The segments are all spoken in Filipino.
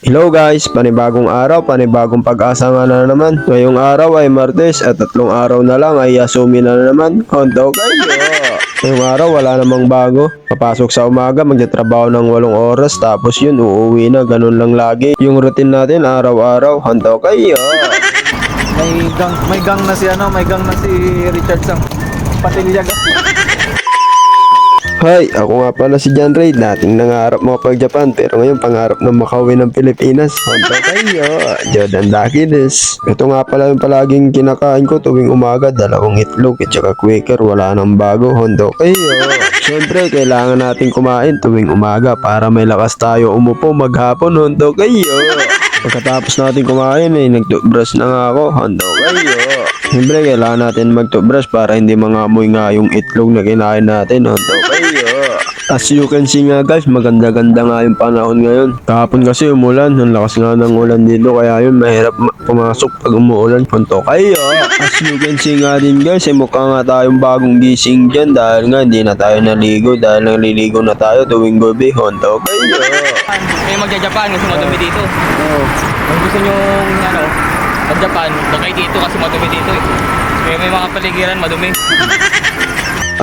Hello guys, panibagong araw, panibagong pag-asa nga na naman. Ngayong araw ay Martes at 3 araw na lang ay Yasumi na naman. Honto kayo! Ngayong araw wala namang bago. Papasok sa umaga, magtatrabaho ng 8 oras tapos yun uuwi na, ganun lang lagi. Yung routine natin araw-araw, honto kayo! May gang na si Richard Sang Patilyaga. Hi, ako nga pala si John Ray. Dating nangarap makapag-Japan pero ngayon pangarap na makauwi ng Pilipinas. Honto kayo, Jordan Dakides. Ito nga pala yung palaging kinakain ko tuwing umaga, 2 itlog at saka Quaker, wala nang bago. Honto kayo. Siyempre, kailangan natin kumain tuwing umaga para may lakas tayo umupo maghapon. Honto kayo. Pagkatapos natin kumain nag-toothbrush na nga ako. Honto kayo. Siyempre, kailangan natin mag-toothbrush para hindi mangamoy nga yung itlog na kinain natin. Honto kayo. As you can see nga guys, maganda-ganda nga yung panahon ngayon. Kahapon kasi umulan, ang lakas nga ng ulan dito, kaya yun mahirap pumasok pag umuulan. Honto kayo. As you can see nga din guys, mukha nga tayong bagong gising dyan dahil nga hindi na tayo naligo dahil naliligo na tayo tuwing gabi. Honto kayo. May magja-Japan, gusto madumi dito. Oo. Kung gusto nyo, mag-Japan, bakay dito kasi madumi dito eh. May mga paligiran madumi.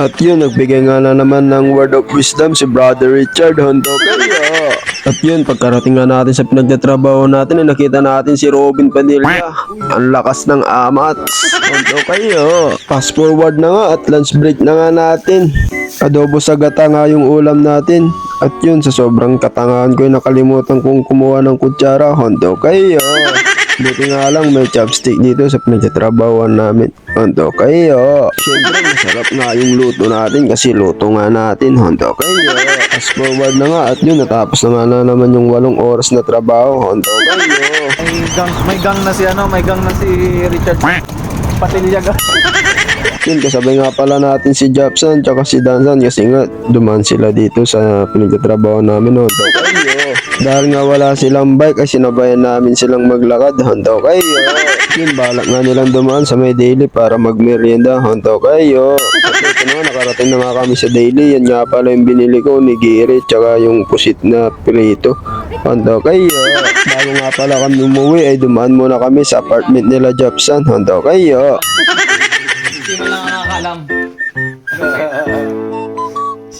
At yun, nagbigay nga na naman ng word of wisdom si Brother Richard. Honto kayo. At yun, pagkarating nga natin sa pinagtatrabaho natin, nakita natin si Robin Padilla. Ang lakas ng amat. Honto kayo. Fast forward na nga at lunch break na nga natin. Adobo sa gata nga yung ulam natin. At yun, sa sobrang katangahan ko nakalimutan kong kumuha ng kutsara. Honto kayo. Buti nga lang may chopstick dito sa pinagtatrabahoan namin. Honto kayo. Siyempre masarap nga yung luto natin kasi luto nga natin. Honto kayo. Fast forward na nga at yun, natapos na nga na naman yung 8 oras na trabaho. Honto kayo. May gang na si Richard Patilyaga. Yun, kasabay nga pala natin si Japson tsaka si Dansan kasi nga dumaan sila dito sa pinagtatrabaho namin. Honto kayo. Dahil nga wala silang bike ay sinabayan namin silang maglakad. Honto kayo. Yun, balak nga nilang dumaan sa may daily para magmerienda. Honto kayo. At ito na, nakarating na nga kami sa daily. Yan nga pala yung binili ko ni Giri tsaka yung pusit na prito. Honto kayo. Bago nga pala kami umuwi ay dumaan muna kami sa apartment nila Japson. Honto kayo. Hindi mo lang nakakalam.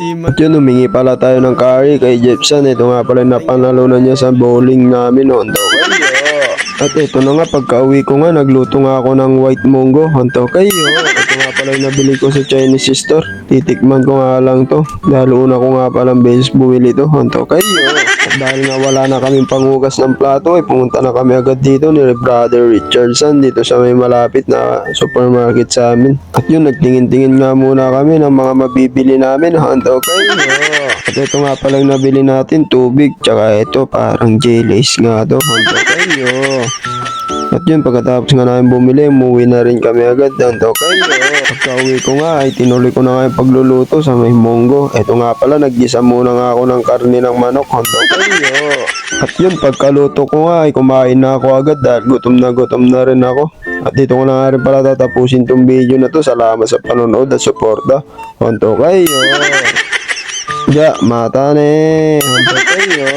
At yun, humingi pala tayo ng carry kay Jepson. Ito nga pala napanalunan niya sa bowling namin. Honto kayo. At ito na nga, pagka-uwi ko nga, nagluto nga ako ng white munggo. Honto kayo. Ito nga pala yung nabili ko sa Chinese store. Titikman ko nga lang to. Dahil una ko nga palang beses bumili to. Honto kayo. At dahil nga wala na kaming panghugas ng plato, ay pumunta na kami agad dito ni Brother Richardson dito sa may malapit na supermarket sa amin. At yun, nagtingin-tingin nga muna kami ng mga mabibili namin. Honto kayo. At ito nga palang nabili natin, tubig. Tsaka ito, parang jellies nga to. Honto kayo. At yun, pagkatapos nga namin bumili, umuwi na rin kami agad. Honto kayo. Pagka-uwi ko nga, ay tinuloy ko na nga yung pagluluto sa may munggo. Ito nga pala, naggisa muna nga ako ng karne ng manok. Honto kayo. At yun, pagkaluto ko nga, ay kumain na ako agad dahil gutom na rin ako. At dito ko na nga rin pala tatapusin tong video na to. Salamat sa panonood at suporta. Honto kayo. Ja, mata ne. Honto kayo.